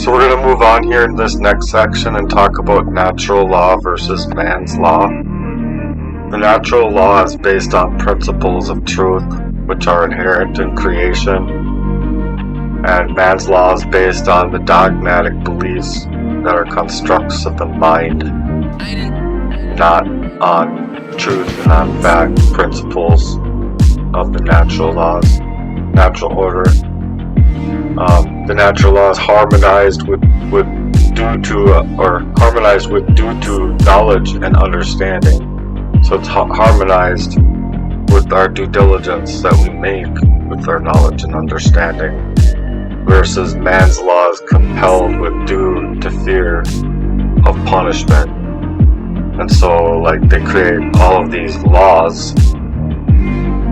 So we're going to move on here in this next section and talk about natural law versus man's law. The natural law is based on principles of truth, which are inherent in creation, and man's law is based on the dogmatic beliefs that are constructs of the mind, not on truth and on fact principles of the natural laws, natural order. The natural law is harmonized with due to knowledge and understanding. So it's harmonized with our due diligence that we make with our knowledge and understanding, versus man's law is compelled with due to fear of punishment. And so, like, they create all of these laws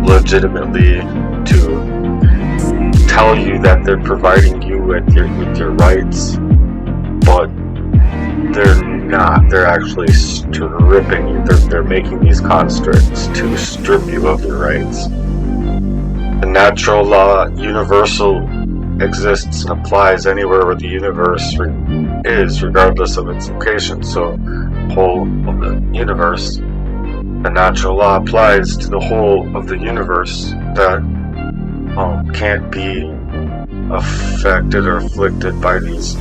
legitimately to tell you that they're providing you with your rights, but they're not. They're actually stripping you. They're making these constructs to strip you of your rights. The natural law, universal, exists and applies anywhere where the universe is, regardless of its location. So, whole of the universe. The natural law applies to the whole of the universe that can't be affected or afflicted by these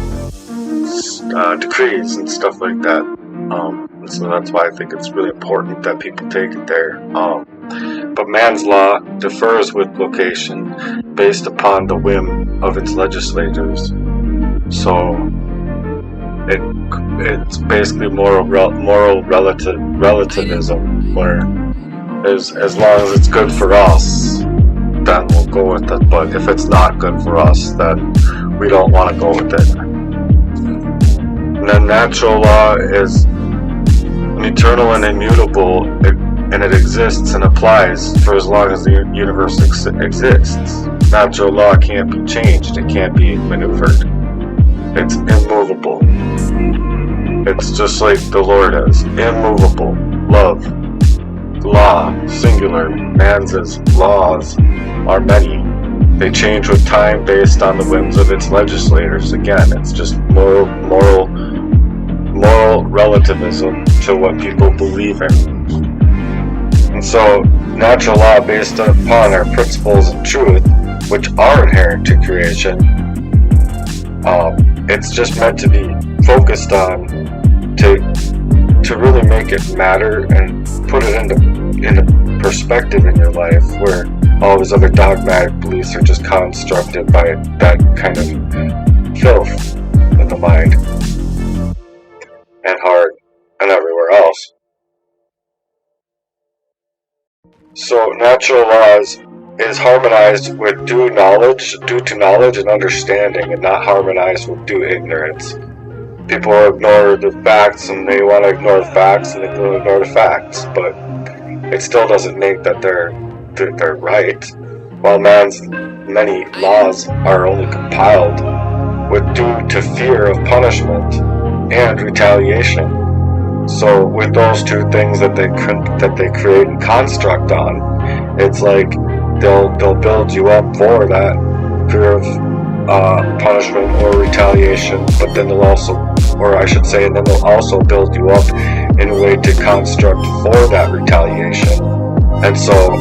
decrees and stuff like that. And so that's why I think it's really important that people take it there. But man's law differs with location based upon the whim of its legislators. So it's basically moral relativism, where as long as it's good for us, then we'll go with it. But if it's not good for us, then we don't want to go with it. And then natural law is eternal and immutable, and it exists and applies for as long as the universe exists. Natural law can't be changed, it can't be maneuvered. It's immovable. It's just like the Lord is, immovable. Love, law, singular. Man's laws are many. They change with time based on the whims of its legislators. Again, it's just moral relativism to what people believe in. And so, natural law based upon our principles of truth, which are inherent to creation, it's just meant to be focused on to really make it matter and put it into perspective in your life, where all these other dogmatic beliefs are just constructed by that kind of filth in the mind and heart and everywhere else. So natural laws is harmonized with due to knowledge and understanding, and not harmonized with due ignorance. People ignore the facts, and they want to ignore the facts, and they will ignore the facts, but it still doesn't make that they're right. While man's many laws are only compiled with due to fear of punishment and retaliation. So with those two things that they create and construct on, it's like they'll build you up for that fear of punishment or retaliation, but then they'll also build you up in a way to construct for that retaliation. And so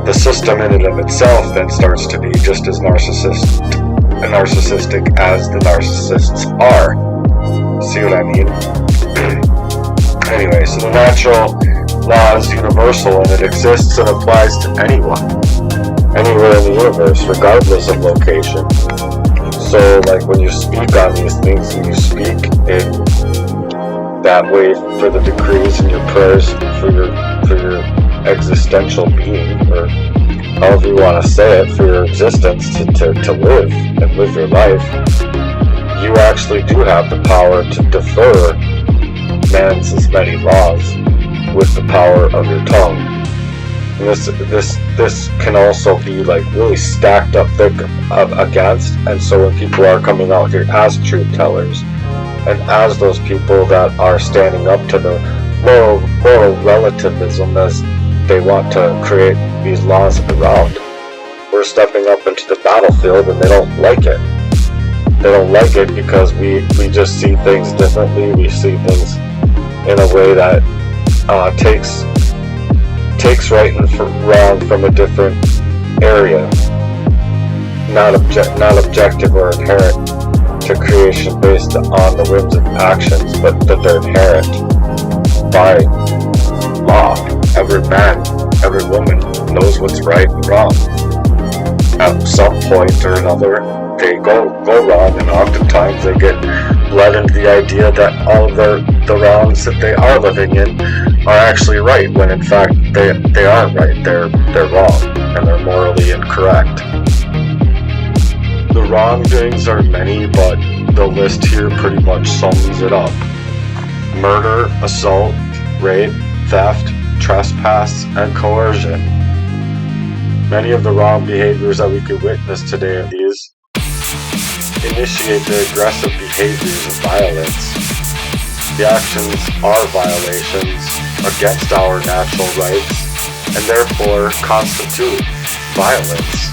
the system in and of itself then starts to be just as narcissistic as the narcissists are. See what I mean? Anyway, so the natural law is universal, and it exists and applies to anyone, anywhere in the universe, regardless of location. So, like, when you speak on these things, and you speak in that way for the decrees and your prayers for your existential being, or however you want to say it, for your existence to live and live your life, you actually do have the power to defer man's many laws with the power of your tongue. And this can also be like really stacked up thick against. And so when people are coming out here as truth tellers, and as those people that are standing up to the moral relativism as they want to create these laws around, we're stepping up into the battlefield, and they don't like it. They don't like it because we just see things differently. We see things in a way that takes right and wrong from a different area, not objective or inherent to creation based on the whims and actions, but that they're inherent by law. Every man, every woman knows what's right and wrong. At some point or another, they go wrong, and oftentimes they get led into the idea that all of the wrongs that they are living in are actually right, when in fact they aren't right. They're wrong, and they're morally incorrect. The wrongdoings are many, but the list here pretty much sums it up. Murder, assault, rape, theft, trespass, and coercion. Many of the wrong behaviors that we could witness today are these: initiate the aggressive behaviors of violence. The actions are violations against our natural rights, and therefore constitute violence.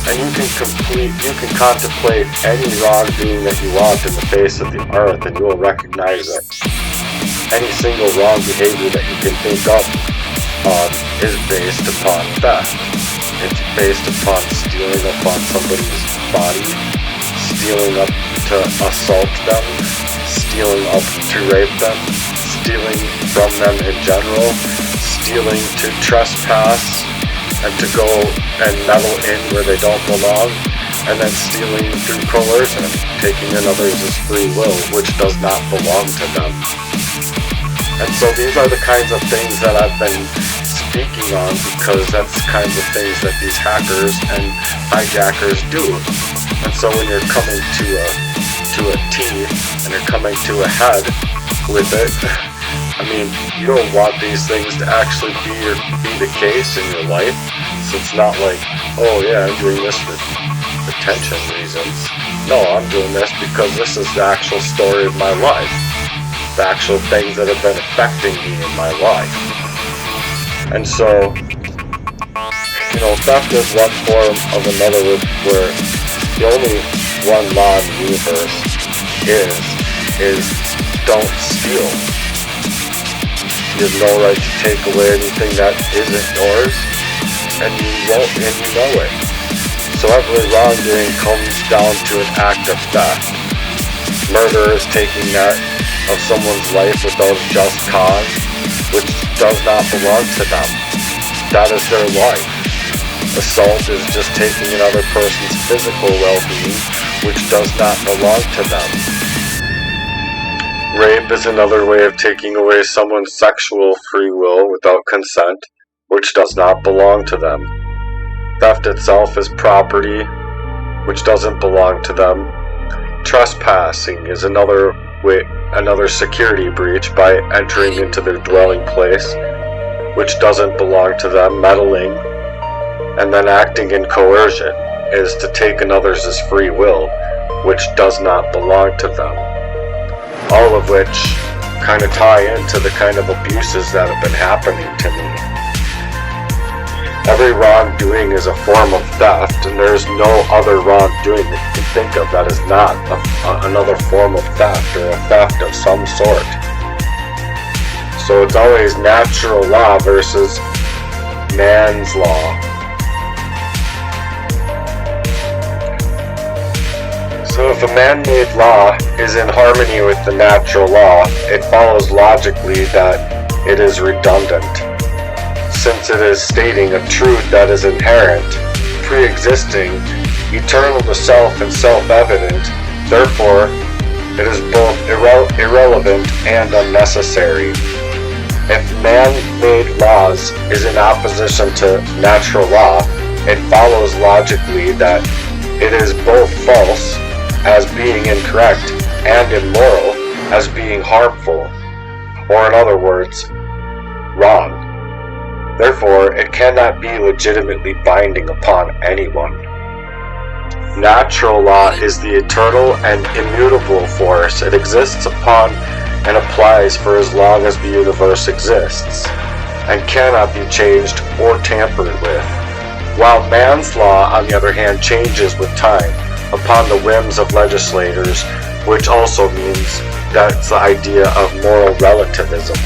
And you can contemplate any wrongdoing that you want in the face of the earth, and you will recognize it. Any single wrong behavior that you can think of is based upon theft. It's based upon stealing upon somebody's body, stealing up to assault them, stealing up to rape them, stealing from them in general, stealing to trespass, and to go and meddle in where they don't belong, and then stealing through coercion, taking in others' free will, which does not belong to them. And so these are the kinds of things that I've been speaking on, because that's the kinds of things that these hackers and hijackers do. And so when you're coming to a T, and you're coming to a head with it, I mean, you don't want these things to actually be the case in your life. So it's not like, oh yeah, I'm doing this for attention reasons. No, I'm doing this because this is the actual story of my life. The actual things that have been affecting me in my life. And so, theft is one form of another, where the only one law in the universe is don't steal. You have no right to take away anything that isn't yours, and you know it. So every wrongdoing comes down to an act of theft. Murder is taking that of someone's life without just cause, which does not belong to them. That is their life. Assault is just taking another person's physical well-being, which does not belong to them. Rape is another way of taking away someone's sexual free will without consent, which does not belong to them. Theft itself is property, which doesn't belong to them. Trespassing is another security breach by entering into their dwelling place, which doesn't belong to them. Meddling, and then acting in coercion is to take another's free will, which does not belong to them. All of which kind of tie into the kind of abuses that have been happening to me. Every wrongdoing is a form of theft, and there is no other wrongdoing that you can think of that is not another form of theft, or a theft of some sort. So it's always natural law versus man's law. So if a man-made law is in harmony with the natural law, it follows logically that it is redundant, since it is stating a truth that is inherent, pre-existing, eternal to self and self-evident. Therefore, it is both irrelevant and unnecessary. If man-made laws is in opposition to natural law, it follows logically that it is both false as being incorrect and immoral as being harmful, or in other words, wrong. Therefore, it cannot be legitimately binding upon anyone. Natural law is the eternal and immutable force. It exists upon and applies for as long as the universe exists, and cannot be changed or tampered with. While man's law, on the other hand, changes with time, upon the whims of legislators, which also means that's the idea of moral relativism.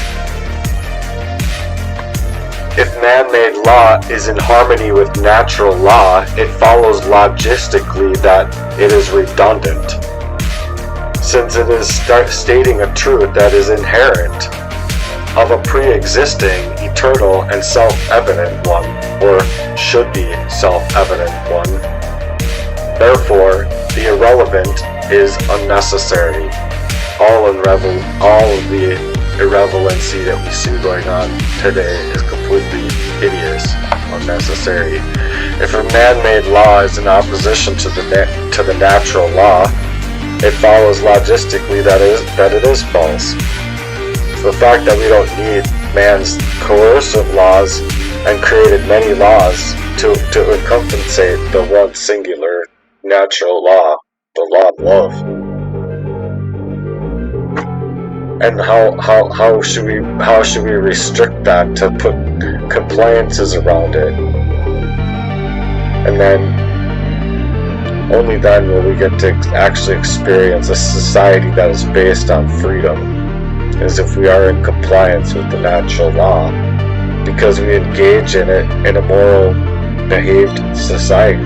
If man-made law is in harmony with natural law, it follows logistically that it is redundant, since it is stating a truth that is inherent of a pre-existing, eternal, and self-evident one, or should be self-evident one. Therefore, the irrelevant is unnecessary. All of the irrelevancy that we see going on today is completely hideous, unnecessary. If a man-made law is in opposition to the natural law, it follows logistically that it is false. The fact that we don't need man's coercive laws and created many laws to compensate the one singular natural law, the law of love. And how should we restrict that to put compliances around it? And then only then will we get to actually experience a society that is based on freedom, as if we are in compliance with the natural law, because we engage in it in a moral behaved society.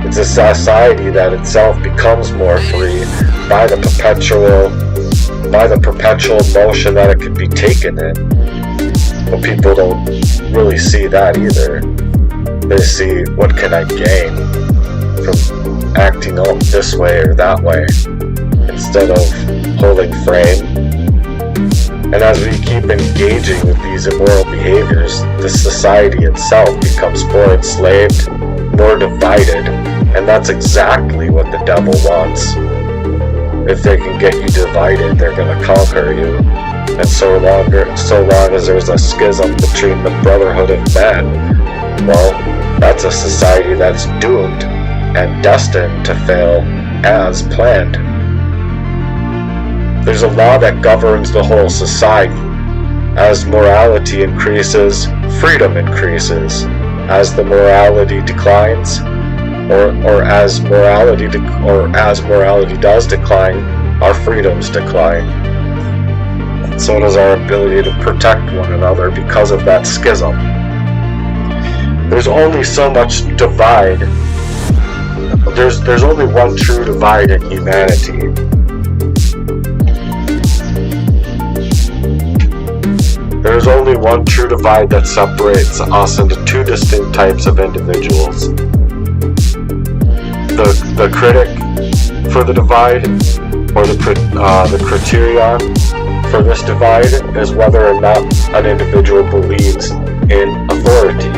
It's a society that itself becomes more free by the perpetual motion that it can be taken in. But people don't really see that either. They see, what can I gain from acting this way or that way, instead of holding frame. And as we keep engaging with these immoral behaviors, the society itself becomes more enslaved, more divided, and that's exactly what the devil wants. If they can get you divided, they're going to conquer you. And so long as there's a schism between the brotherhood of men, well, that's a society that's doomed and destined to fail as planned. There's a law that governs the whole society. As morality increases, freedom increases. As the morality declines, or as morality does decline, our freedoms decline. So does our ability to protect one another because of that schism. There's only so much divide. There's only one true divide in humanity. There's only one true divide that separates us into two distinct types of individuals. The critic for the divide, or the criterion for this divide, is whether or not an individual believes in authority,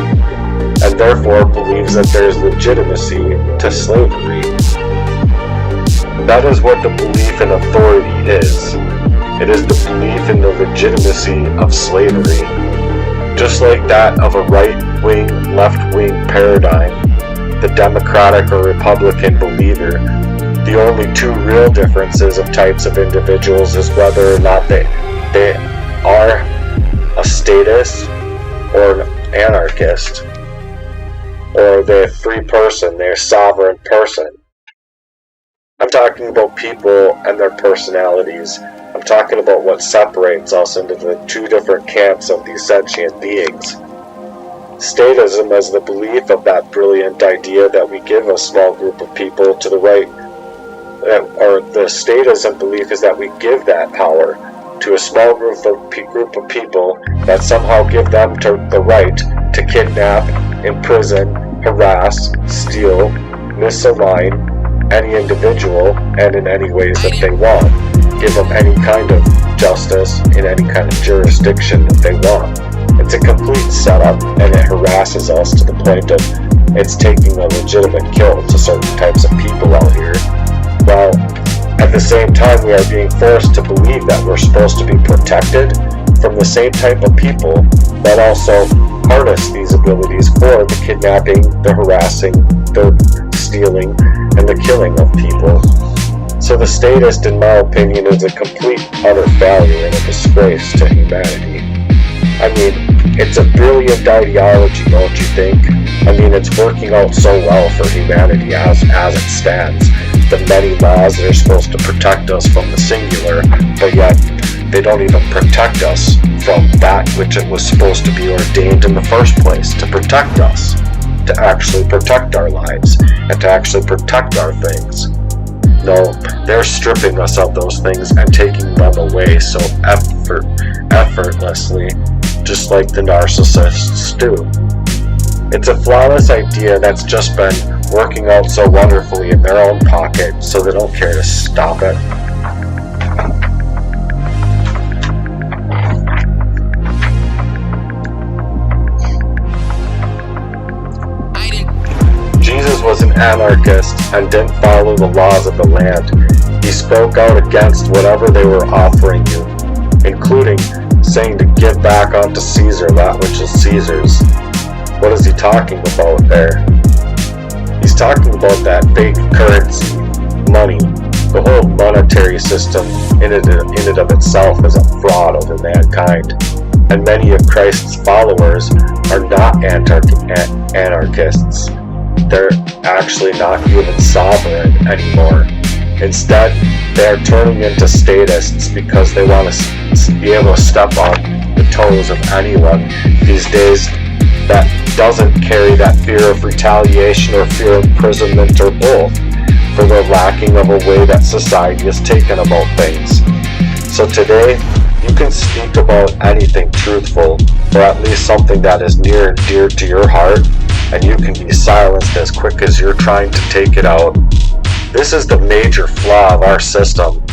and therefore believes that there is legitimacy to slavery. That is what the belief in authority is. It is the belief in the legitimacy of slavery. Just like that of a right-wing, left-wing paradigm, the Democratic or Republican believer, the only two real differences of types of individuals is whether or not they are a statist or an anarchist, or they're a free person, they're a sovereign person. I'm talking about people and their personalities. I'm talking about what separates us into the two different camps of these sentient beings. Statism is the belief of that brilliant idea that we give a small group of people to the right, or the statism belief is that we give that power to a small group of people that somehow give them the right to kidnap, imprison, harass, steal, misalign any individual and in any ways that they want. Give them any kind of justice in any kind of jurisdiction that they want. It's a complete setup, and it harasses us to the point of it's taking a legitimate kill to certain types of people out here. While at the same time we are being forced to believe that we're supposed to be protected from the same type of people that also harness these abilities for the kidnapping, the harassing, the stealing, and the killing of people. So the statist, in my opinion, is a complete utter failure and a disgrace to humanity. I mean, it's a brilliant ideology, don't you think? I mean, it's working out so well for humanity as it stands. The many laws that are supposed to protect us from the singular, but yet they don't even protect us from that which it was supposed to be ordained in the first place, to protect us, to actually protect our lives, and to actually protect our things. No, they're stripping us of those things and taking them away so effortlessly, just like the narcissists do. It's a flawless idea that's just been working out so wonderfully in their own pocket, so they don't care to stop it. Jesus was an anarchist and didn't follow the laws of the land. He spoke out against whatever they were offering you, including saying to give back unto Caesar that which is Caesar's. What is he talking about there? He's talking about that fake currency, money. The whole monetary system in it of itself is a fraud over mankind. And many of Christ's followers are not anarchists. They're actually not even sovereign anymore. Instead, they're turning into statists because they want to be able to step on the toes of anyone these days that doesn't carry that fear of retaliation or fear of imprisonment or both, for the lacking of a way that society has taken about things. So today, you can speak about anything truthful, or at least something that is near and dear to your heart, and you can be silenced as quick as you're trying to take it out. This is the major flaw of our system,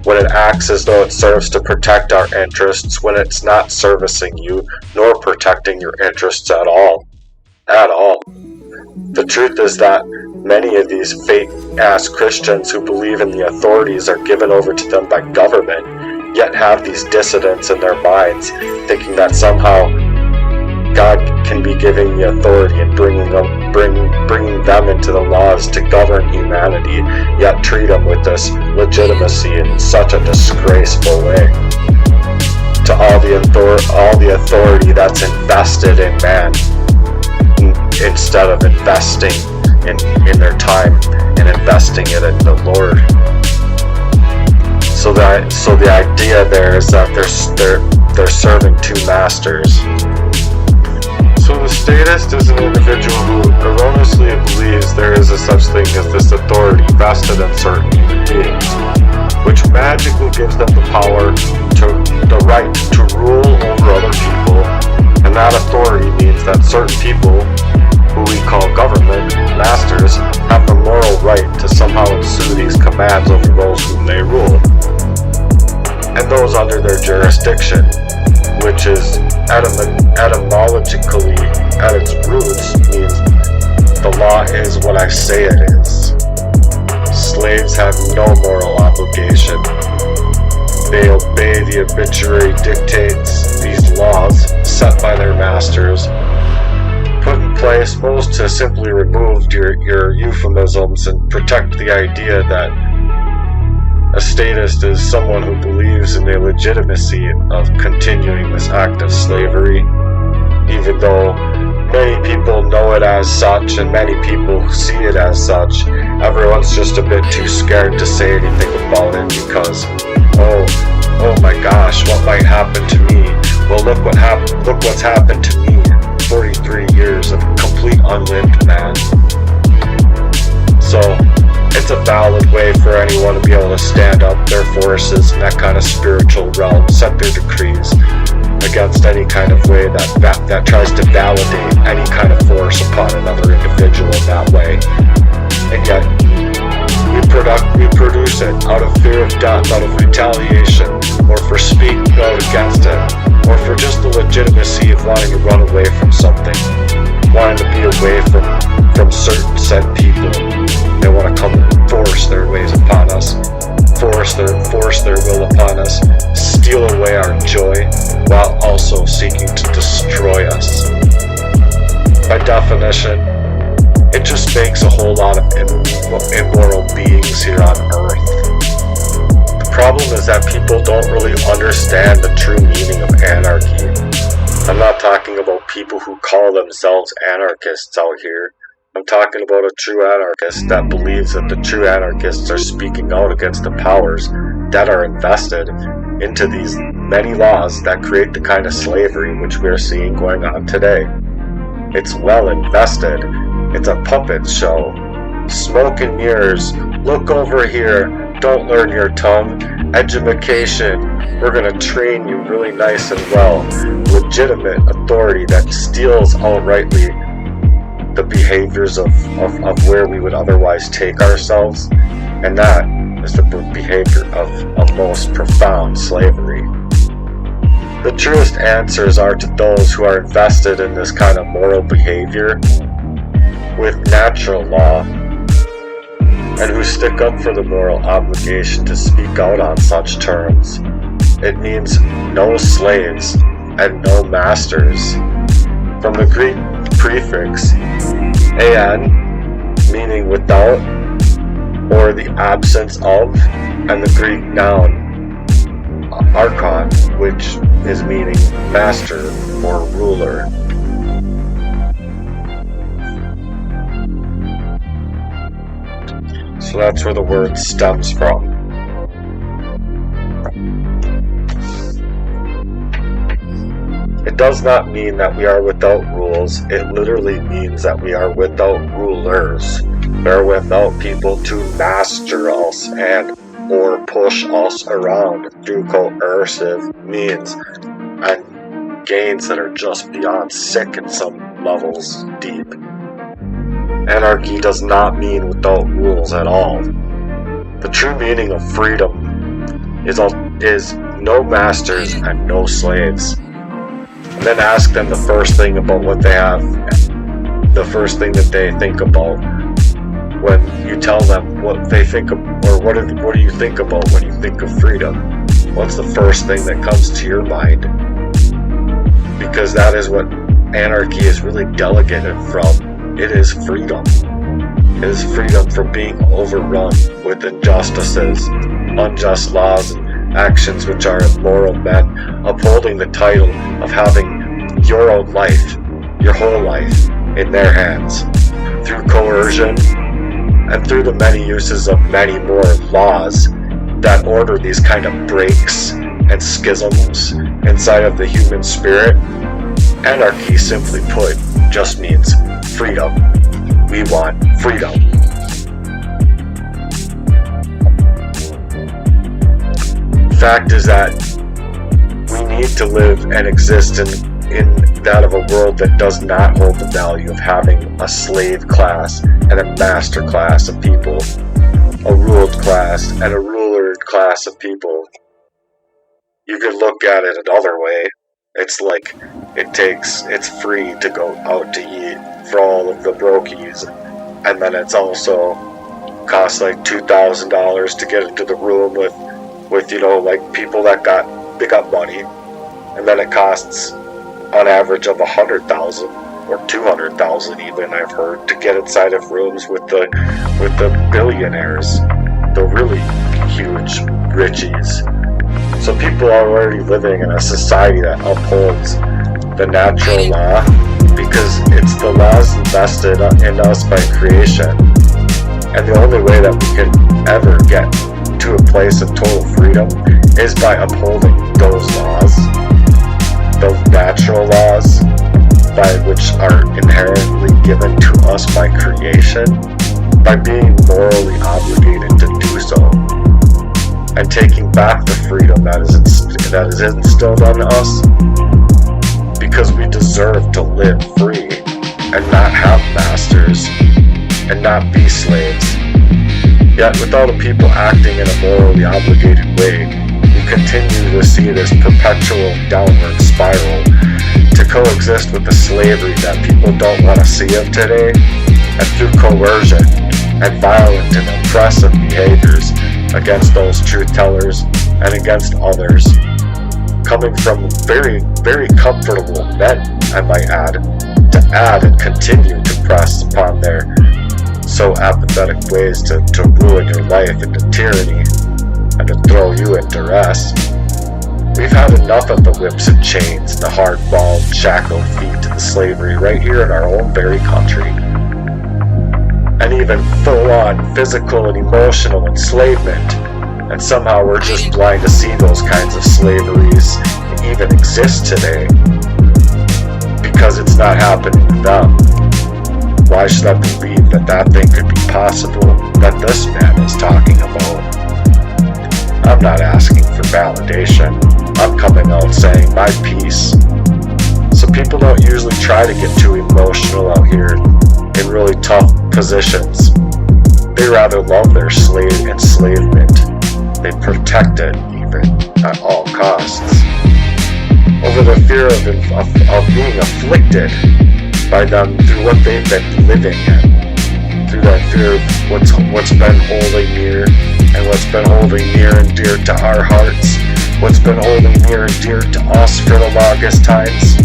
when it acts as though it serves to protect our interests, when it's not servicing you, nor protecting your interests at all. At all. The truth is that many of these fake-ass Christians who believe in the authorities are given over to them by government, yet have these dissidents in their minds, thinking that somehow God can be giving the authority and bringing them into the laws to govern humanity, yet treat them with this legitimacy in such a disgraceful way. To all the authority that's invested in man, instead of investing in their time and investing it in the Lord. So the idea there is that they're serving two masters. So the statist is an individual who erroneously believes there is a such thing as this authority vested in certain human beings, which magically gives them the power the right to rule over other people, and that authority means that certain people, who we call government masters, have the moral right to somehow ensue these commands over those whom they rule, and those under their jurisdiction, which is etymologically at its roots means the law is what I say it is. Slaves have no moral obligation. They obey the arbitrary dictates, these laws set by their masters, put in place supposed to simply remove your euphemisms and protect the idea that a statist is someone who believes in the legitimacy of continuing this act of slavery, even though many people know it as such and many people see it as such. Everyone's just a bit too scared to say anything about it because, oh my gosh, what might happen to me? Well, look what's happened to me in 43 years of complete unlived man. So it's a valid way for anyone to be able to stand up their forces in that kind of spiritual realm, set their decrees against any kind of way that tries to validate any kind of force upon another individual in that way. And yet, we produce it out of fear of death, out of retaliation, or for speaking out against it, or for just the legitimacy of wanting to run away from something, wanting to be away from certain said people. They want to come and force their ways upon us, force their will upon us, steal away our joy, while also seeking to destroy us. By definition, it just makes a whole lot of immoral beings here on Earth. The problem is that people don't really understand the true meaning of anarchy. I'm not talking about people who call themselves anarchists out here. I'm talking about a true anarchist that believes that the true anarchists are speaking out against the powers that are invested into these many laws that create the kind of slavery which we're seeing going on today. It's well invested. It's a puppet show. Smoke and mirrors. Look over here. Don't learn your tongue. Education. We're going to train you really nice and well. Legitimate authority that steals outrightly the behaviors of where we would otherwise take ourselves. And that is the behavior of most profound slavery. The truest answers are to those who are invested in this kind of moral behavior with natural law, and who stick up for the moral obligation to speak out on such terms. It means no slaves and no masters. From the Greek prefix an, meaning without or the absence of, and the Greek noun archon, which is meaning master or ruler. So that's where the word stems from. It does not mean that we are without rules. It literally means that we are without rulers. We are without people to master us and or push us around through coercive means and gains that are just beyond sick in some levels deep. Anarchy does not mean without rules at all. The true meaning of freedom is no masters and no slaves. And then ask them the first thing about what they have, the first thing that they think about when you tell them what they think of, or what do you think about when you think of freedom? What's the first thing that comes to your mind? Because that is what anarchy is really delegated from. It is freedom. It is freedom from being overrun with injustices, unjust laws, and actions which are immoral men upholding the title of having your own life, your whole life, in their hands, through coercion and through the many uses of many more laws that order these kind of breaks and schisms inside of the human spirit. Anarchy, simply put, just means freedom. We want freedom. Fact is that we need to live and exist in that of a world that does not hold the value of having a slave class and a master class of people, a ruled class and a rulered class of people. You could look at it another way. It's like it's free to go out to eat for all of the brokies, and then it's also costs like $2,000 to get into the room with like people that got money, and then it costs on average of $100,000 or $200,000 even, I've heard, to get inside of rooms with the billionaires, the really huge richies. So people are already living in a society that upholds the natural law because it's the laws invested in us by creation. And the only way that we can ever get to a place of total freedom is by upholding those laws, those natural laws, by which are inherently given to us by creation, by being morally obligated to do so, and taking back the freedom that is instilled on us, because we deserve to live free and not have masters and not be slaves. Yet without a people acting in a morally obligated way, we continue to see this perpetual downward spiral to coexist with the slavery that people don't want to see of today, and through coercion and violent and oppressive behaviors against those truth tellers and against others, coming from very, very comfortable men, I might add, to add and continue to press upon their so apathetic ways to ruin your life into tyranny and to throw you in duress. We've had enough of the whips and chains, the hard-balled, shackled feet to the slavery right here in our own very country. And even full-on physical and emotional enslavement. And somehow we're just blind to see those kinds of slaveries even exist today. Because it's not happening to them. Why should I believe that that thing could be possible that this man is talking about? I'm not asking for validation. I'm coming out saying my piece. So people don't usually try to get too emotional out here in really tough positions. They rather love their enslavement. They protect it even at all costs. Over the fear of being afflicted by them through what they've been living in. Through that fear of what's been holding near and what's been holding near and dear to our hearts. What's been holding near and dear to us for the longest times.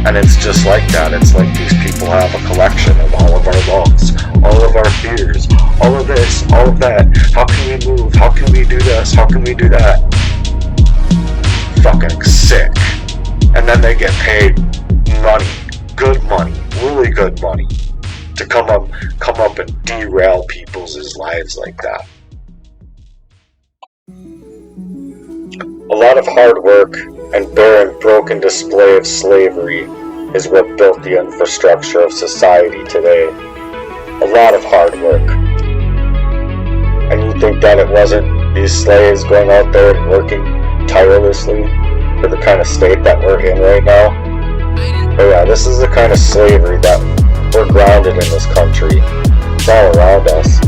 And it's just like that. It's like these people have a collection of all of our loves, all of our fears, all of this, all of that. How can we move? How can we do this? How can we do that? Fucking sick. And then they get paid money, good money, really good money, to come up and derail people's lives like that. A lot of hard work and barren, broken display of slavery is what built the infrastructure of society today. A lot of hard work. And you think that it wasn't these slaves going out there and working tirelessly for the kind of state that we're in right now? But yeah, this is the kind of slavery that we're grounded in this country. It's all around us.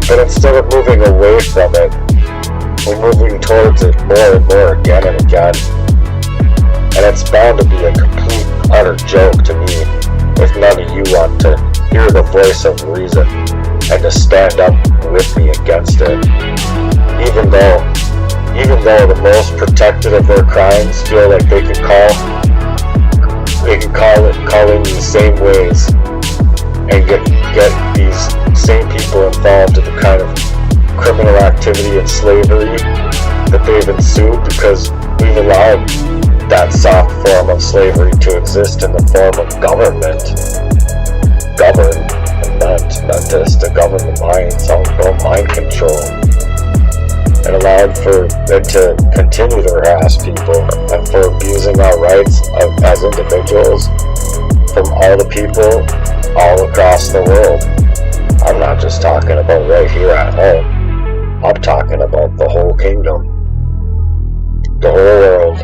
But instead of moving away from it, we're moving towards it more and more again and again. And it's bound to be a complete, utter joke to me if none of you want to hear the voice of reason and to stand up with me against it. Even though the most protected of their crimes feel like they can call in these same ways and get these same people involved in the kind of criminal activity and slavery that they've ensued because we've allowed that soft form of slavery to exist in the form of government. To govern the mind, self-control, mind control, and allowed for it to continue to harass people and for abusing our rights as individuals from all the people all across the world. I'm not just talking about right here at home. I'm talking about the whole kingdom, the whole world.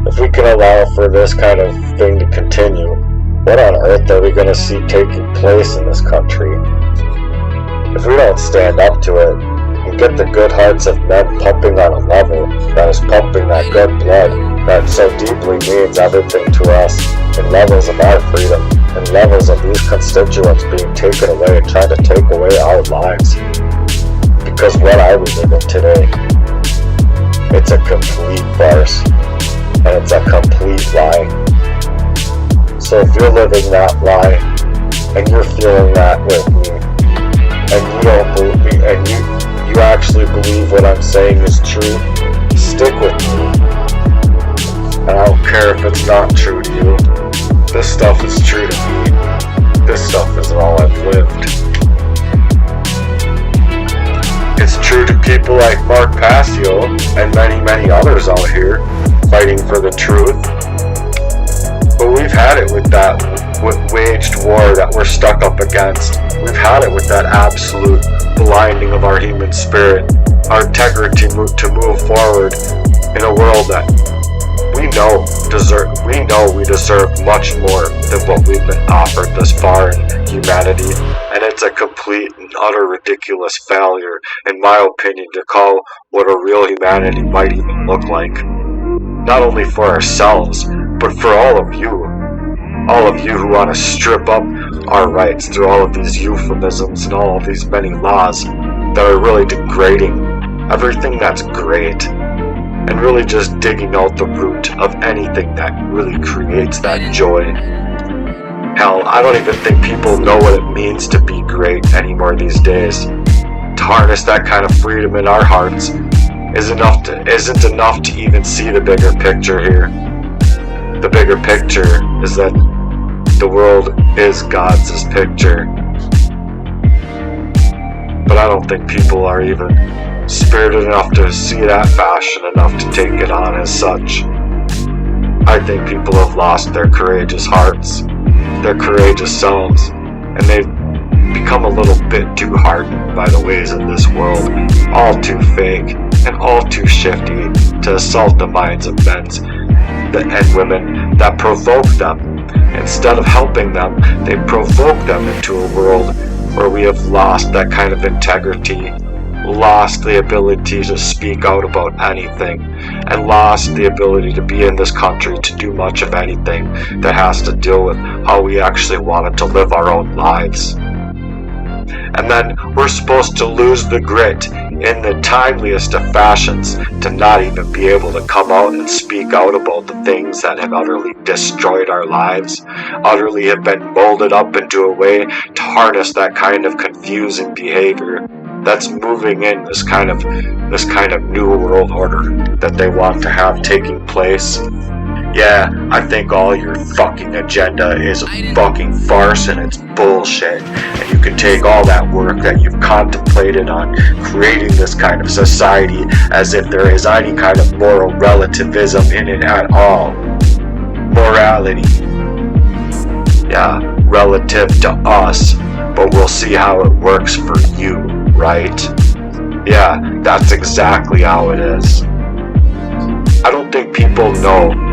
If we can allow for this kind of thing to continue, what on earth are we going to see taking place in this country? If we don't stand up to it and get the good hearts of men pumping on a level that is pumping that good blood that so deeply means everything to us in levels of our freedom and levels of these constituents being taken away and trying to take away our lives. Because what are we living today? It's a complete farce, and it's a complete lie. So if you're living that lie, and you're feeling that with me, and you don't believe me, and you actually believe what I'm saying is true, stick with me. And I don't care if it's not true to you. This stuff is true to me. This stuff is all I've lived. It's true to people like Mark Passio and many, many others out here fighting for the truth. But we've had it with that waged war that we're stuck up against. We've had it with that absolute blinding of our human spirit, our integrity to move forward in a world that we know we deserve much more than what we've been offered thus far in humanity. And it's a complete and utter ridiculous failure, in my opinion, to call what a real humanity might even look like. Not only for ourselves, but for all of you who want to strip up our rights through all of these euphemisms and all of these many laws that are really degrading everything that's great, and really just digging out the root of anything that really creates that joy. Hell, I don't even think people know what it means to be great anymore these days. To harness that kind of freedom in our hearts, isn't enough to even see the bigger picture here. The bigger picture is that the world is God's picture. But I don't think people are even spirited enough to see that fashion enough to take it on as such. I think people have lost their courageous hearts, their courageous selves, and they've become a little bit too hardened by the ways of this world, all too fake and all too shifty to assault the minds of men and women that provoke them. Instead of helping them, they provoke them into a world where we have lost that kind of integrity, lost the ability to speak out about anything, and lost the ability to be in this country to do much of anything that has to deal with how we actually wanted to live our own lives. And then we're supposed to lose the grit in the timeliest of fashions to not even be able to come out and speak out about the things that have utterly destroyed our lives, utterly have been molded up into a way to harness that kind of confusing behavior that's moving in this kind of new world order that they want to have taking place. Yeah, I think all your fucking agenda is a fucking farce and it's bullshit. And you can take all that work that you've contemplated on creating this kind of society as if there is any kind of moral relativism in it at all. Morality. Yeah, relative to us, but we'll see how it works for you, right? Yeah, that's exactly how it is. I don't think people know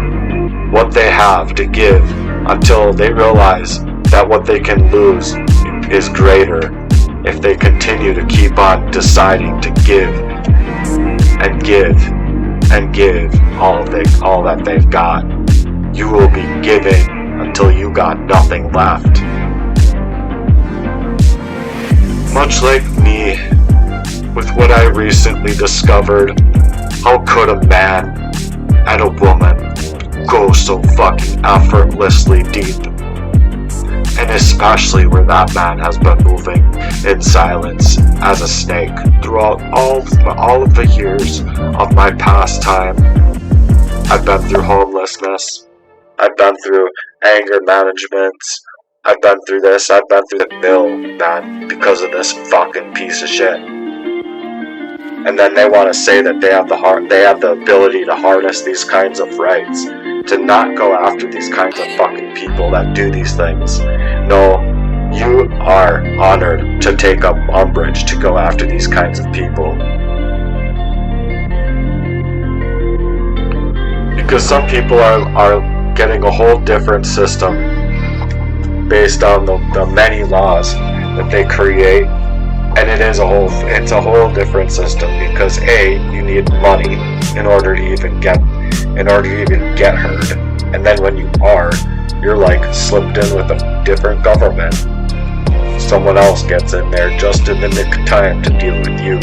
what they have to give until they realize that what they can lose is greater if they continue to keep on deciding to give and give and give all that they've got. You will be giving until you got nothing left. Much like me, with what I recently discovered, how could a man and a woman go so fucking effortlessly deep? And especially where that man has been moving in silence as a snake throughout all of the years of my pastime. I've been through homelessness, I've been through anger management, I've been through this, I've been through the mill, man, because of this fucking piece of shit. And then they want to say that they have the ability to harness these kinds of rights, to not go after these kinds of fucking people that do these things. No, you are honored to take up umbrage to go after these kinds of people. Because some people are getting a whole different system based on the many laws that they create. And it's a whole different system because A, you need money in order to even get heard. And then when you are, you're like slipped in with a different government. Someone else gets in there just in the nick of time to deal with you.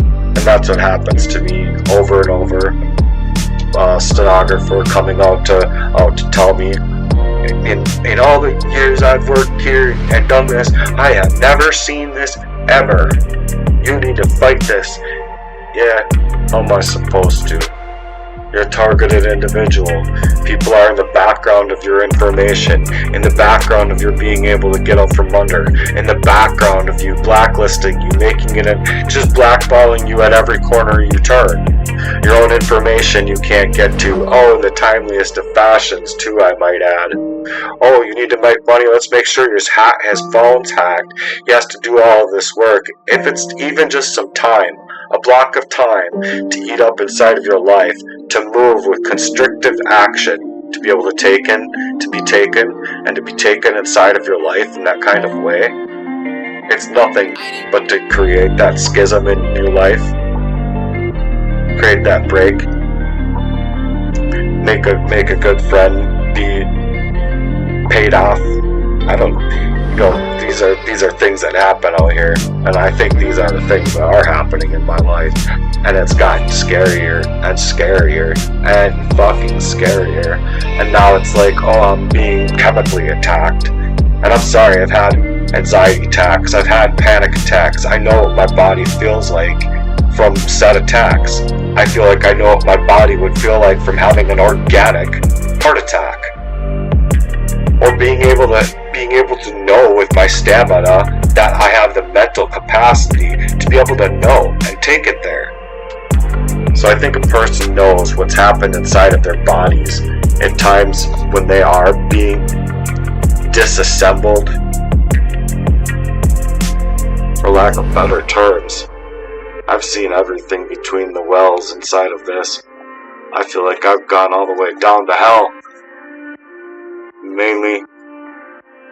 And that's what happens to me over and over. Stenographer coming out to tell me, in all the years I've worked here and done this, I have never seen this ever. You need to fight this. Yeah, how am I supposed to? You're a targeted individual. People are in the background of your information, in the background of your being able to get out from under, in the background of you blacklisting you, making it just blackballing you at every corner you turn. Your own information you can't get to. Oh, in the timeliest of fashions too, I might add. Oh, you need to make money, let's make sure his phone's hacked. He has to do all of this work. If it's even just some time, a block of time to eat up inside of your life, to move with constrictive action, to be able to be taken inside of your life in that kind of way. It's nothing but to create that schism in your life, create that break, make a good friend be paid off. I don't, these are things that happen out here, and I think these are the things that are happening in my life, and it's gotten scarier and scarier and fucking scarier, and now it's like, oh, I'm being chemically attacked, and I'm sorry, I've had anxiety attacks, I've had panic attacks, I know what my body feels like, from said attacks. I feel like I know what my body would feel like from having an organic heart attack. Or being able to know with my stamina that I have the mental capacity to be able to know and take it there. So I think a person knows what's happened inside of their bodies in times when they are being disassembled, for lack of better terms. I've seen everything between the wells inside of this. I feel like I've gone all the way down to hell. Mainly,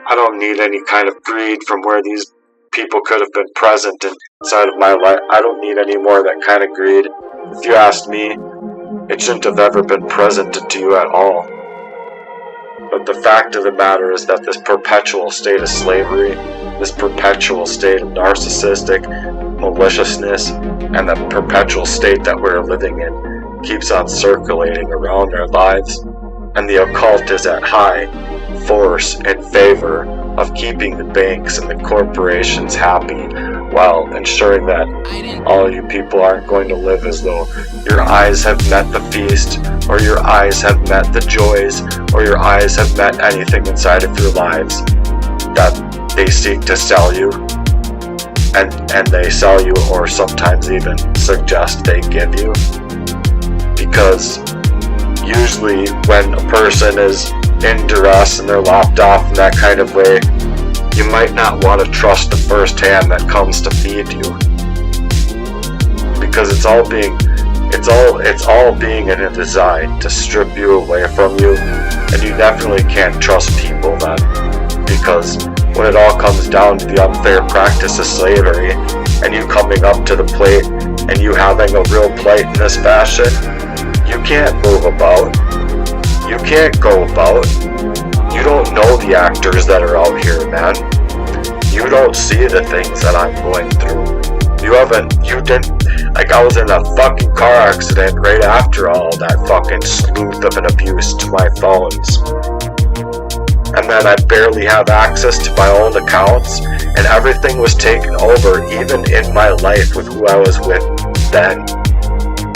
I don't need any kind of greed from where these people could have been present inside of my life. I don't need any more of that kind of greed. If you asked me, it shouldn't have ever been present to you at all. But the fact of the matter is that this perpetual state of slavery, this perpetual state of narcissistic maliciousness, and the perpetual state that we're living in keeps on circulating around our lives, and the occult is at high force in favor of keeping the banks and the corporations happy while ensuring that all you people aren't going to live as though your eyes have met the feast, or your eyes have met the joys, or your eyes have met anything inside of your lives that they seek to sell you, and they sell you, or sometimes even suggest they give you. Because usually when a person is in duress and they're lopped off in that kind of way, you might not want to trust the first hand that comes to feed you, because it's all being in a design to strip you away from you, and you definitely can't trust people then, because when it all comes down to the unfair practice of slavery, and you coming up to the plate and you having a real plight in this fashion, you can't move about. You can't go about. You don't know the actors that are out here, man. You don't see the things that I'm going through. Like, I was in a fucking car accident right after all that fucking sleuth of an abuse to my phones. And then I barely have access to my own accounts, and everything was taken over, even in my life with who I was with then.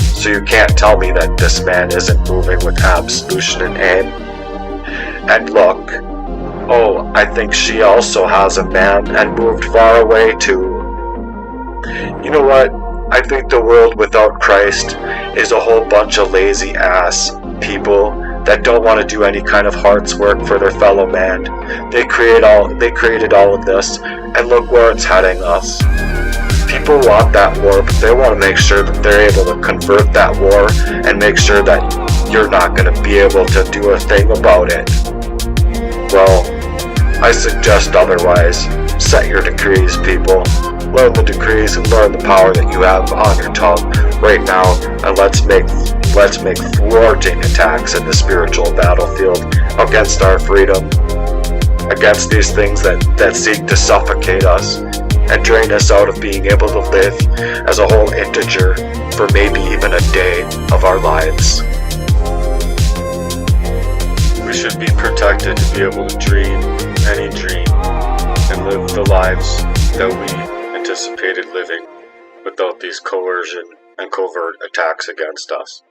So you can't tell me that this man isn't moving with absolution and aim. And look, oh, I think she also has a man and moved far away too. You know what? I think the world without Christ is a whole bunch of lazy ass people that don't want to do any kind of heart's work for their fellow man. They created all of this, and look where it's heading us. People want that war, but they want to make sure that they're able to convert that war and make sure that you're not going to be able to do a thing about it. Well, I suggest otherwise. Set your decrees, people. Learn the decrees and learn the power that you have on your tongue right now, and let's make thwarting attacks in the spiritual battlefield against our freedom, against these things that seek to suffocate us and drain us out of being able to live as a whole integer for maybe even a day of our lives. We should be protected to be able to dream any dream and live the lives that we anticipated living without these coercion and covert attacks against us.